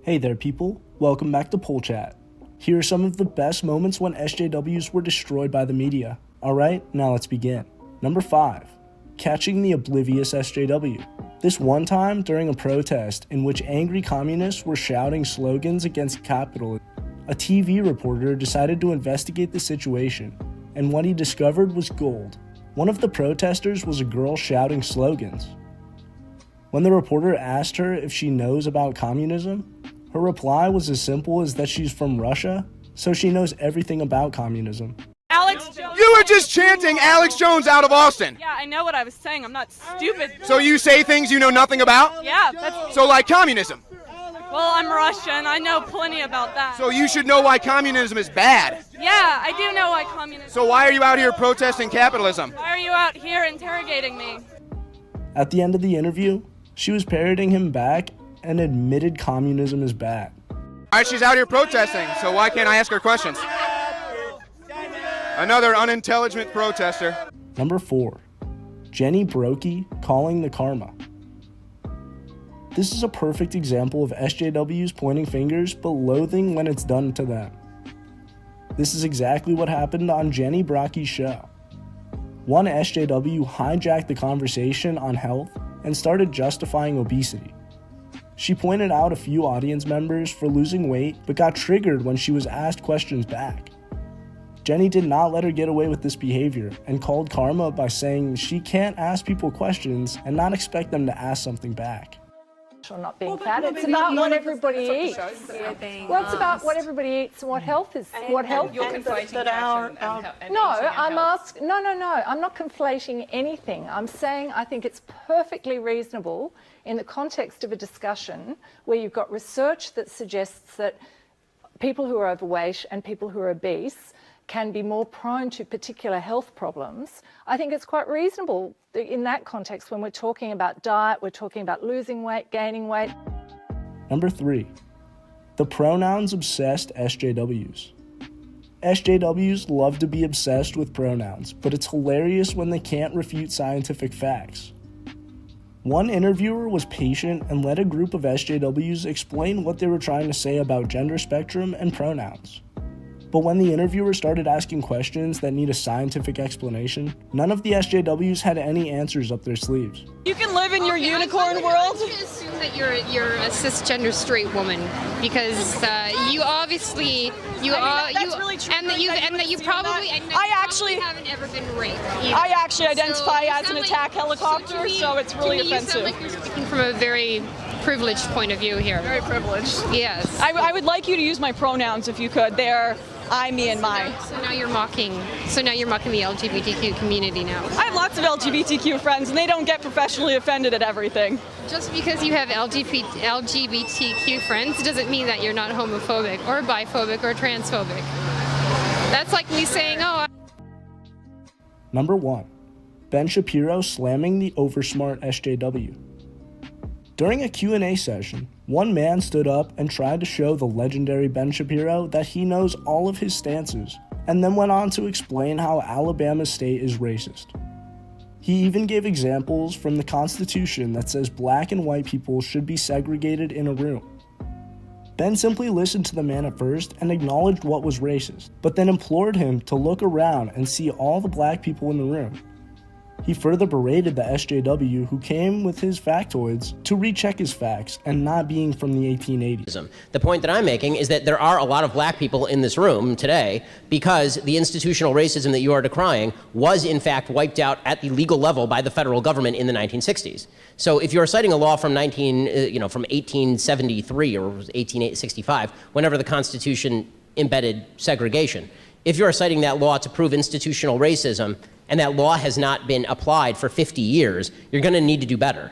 Hey there people, welcome back to Poll Chat. Here are some of the best moments when SJWs were destroyed by the media. Alright, now let's begin. Number 5. Catching the oblivious SJW. This one time during a protest in which angry communists were shouting slogans against capitalism, a TV reporter decided to investigate the situation, and what he discovered was gold. One of the protesters was a girl shouting slogans. When the reporter asked her if she knows about communism, her reply was as simple as that she's from Russia, so she knows everything about communism. Alex Jones. You were just chanting Alex Jones out of Austin. Yeah, I know what I was saying. I'm not stupid. So you say things you know nothing about? Yeah, that's... So like communism? Well, I'm Russian. I know plenty about that. So you should know why communism is bad. Yeah, I do know why communism... So why are you out here protesting capitalism? Why are you out here interrogating me? At the end of the interview, she was parroting him back and admitted communism is bad. Alright, she's out here protesting, so why can't I ask her questions? Another unintelligent protester. Number 4. Jenny Brokey calling the karma. This is a perfect example of SJWs pointing fingers but loathing when it's done to them. This is exactly what happened on Jenny Brokey's show. One SJW hijacked the conversation on health and started justifying obesity. She pointed out a few audience members for losing weight but got triggered when she was asked questions back. Jenny did not let her get away with this behavior and called karma by saying she can't ask people questions and not expect them to ask something back. Or not being fat. It's about what everybody eats. Well, it's about what everybody eats and what health is. What health you're conflating fashion and No, eating and I'm health. asking. No. I'm not conflating anything. I'm saying I think it's perfectly reasonable in the context of a discussion where you've got research that suggests that people who are overweight and people who are obese can be more prone to particular health problems. I think it's quite reasonable in that context when we're talking about diet, we're talking about losing weight, gaining weight. Number 3. The pronouns-obsessed SJWs. SJWs love to be obsessed with pronouns, but it's hilarious when they can't refute scientific facts. One interviewer was patient and let a group of SJWs explain what they were trying to say about gender spectrum and pronouns. But when the interviewer started asking questions that need a scientific explanation, none of the SJWs had any answers up their sleeves. You can live in your unicorn world. I'm going to assume that you're a cisgender straight woman because you obviously that's really true. and that you probably haven't ever been raped. Either. I actually identify So as an attack helicopter, so it's really offensive. You sound like you're speaking from a very privileged point of view here. Very privileged. Yes. I would like you to use my pronouns if you could. They're I, me, and my. So now you're mocking the LGBTQ community now. I have lots of LGBTQ friends, and they don't get professionally offended at everything. Just because you have LGBTQ friends doesn't mean that you're not homophobic or biphobic or transphobic. That's like me saying, oh. Number 1. Ben Shapiro slamming the oversmart SJW. During a Q&A session, one man stood up and tried to show the legendary Ben Shapiro that he knows all of his stances, and then went on to explain how Alabama State is racist. He even gave examples from the Constitution that says black and white people should be segregated in a room. Ben simply listened to the man at first and acknowledged what was racist, but then implored him to look around and see all the black people in the room. He further berated the SJW who came with his factoids to recheck his facts and not being from the 1880s. The point that I'm making is that there are a lot of black people in this room today because the institutional racism that you are decrying was in fact wiped out at the legal level by the federal government in the 1960s. So if you're citing a law from 1873 or 1865, whenever the Constitution embedded segregation, if you're citing that law to prove institutional racism and that law has not been applied for 50 years, you're going to need to do better.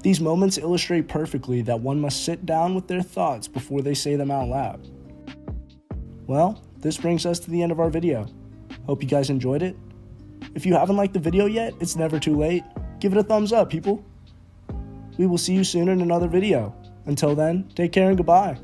These moments illustrate perfectly that one must sit down with their thoughts before they say them out loud. Well, this brings us to the end of our video. Hope you guys enjoyed it. If you haven't liked the video yet, it's never too late. Give it a thumbs up, people. We will see you soon in another video. Until then, take care and goodbye.